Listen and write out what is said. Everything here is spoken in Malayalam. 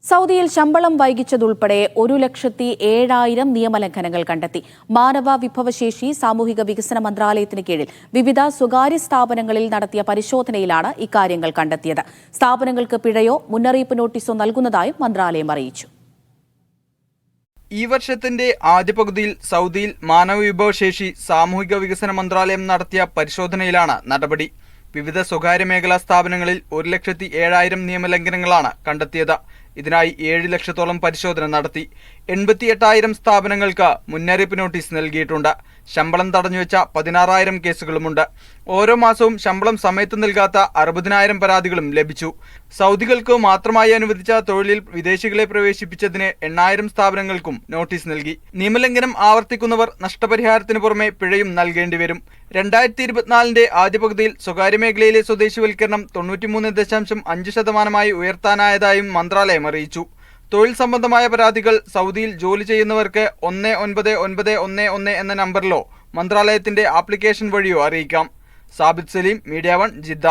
സൗദിയിൽ ശമ്പളം വൈകിച്ചതുൾപ്പെടെ 1,07,000 നിയമലംഘനങ്ങൾ കണ്ടെത്തി. മാനവ വിഭവശേഷി സാമൂഹിക വികസന മന്ത്രാലയത്തിന് കീഴിൽ വിവിധ സ്വകാര്യ സ്ഥാപനങ്ങളിൽ നടത്തിയ പരിശോധനയിലാണ് ഇക്കാര്യങ്ങൾ കണ്ടെത്തിയത്. സ്ഥാപനങ്ങൾക്ക് പിഴയോ മുന്നറിയിപ്പ് നോട്ടീസോ നൽകുന്നതായും മന്ത്രാലയം അറിയിച്ചു. ഈ വർഷത്തിന്റെ ആദ്യ പകുതിയിൽ സൗദിയിൽ മാനവ വിഭവശേഷി സാമൂഹിക വികസന മന്ത്രാലയം നടത്തിയ പരിശോധനയിലാണ് നടപടി. വിവിധ സ്വകാര്യ മേഖലാ സ്ഥാപനങ്ങളിൽ 1,07,000 നിയമലംഘനങ്ങളാണ് കണ്ടെത്തിയത്. ഇതിനായി 7 ലക്ഷത്തോളം പരിശോധന നടത്തി. 88,000 സ്ഥാപനങ്ങൾക്ക് മുന്നറിയിപ്പ് നോട്ടീസ് നൽകിയിട്ടുണ്ട്. ശമ്പളം തടഞ്ഞുവെച്ച 16,000 കേസുകളുമുണ്ട്. ഓരോ മാസവും ശമ്പളം സമയത്ത് നൽകാത്ത 60,000 പരാതികളും ലഭിച്ചു. സൗദികൾക്ക് മാത്രമായി അനുവദിച്ച തൊഴിലിൽ വിദേശികളെ പ്രവേശിപ്പിച്ചതിന് 8,000 സ്ഥാപനങ്ങൾക്കും നോട്ടീസ് നൽകി. നിയമലംഘനം ആവർത്തിക്കുന്നവർ നഷ്ടപരിഹാരത്തിന് പുറമെ പിഴയും നൽകേണ്ടി വരും. 2024 ആദ്യ പകുതിയിൽ സ്വകാര്യ മേഖലയിലെ സ്വദേശിവൽക്കരണം 93.5% ഉയർത്താനായതായും മന്ത്രാലയം അറിയിച്ചു. തൊഴിൽ സംബന്ധമായ പരാതികൾ സൗദിയിൽ ജോലി ചെയ്യുന്നവർക്ക് 199111 എന്ന നമ്പറിലോ മന്ത്രാലയത്തിന്റെ ആപ്ലിക്കേഷൻ വഴിയോ അറിയിക്കാം. Sabith Saleem, media 1, Jeddah.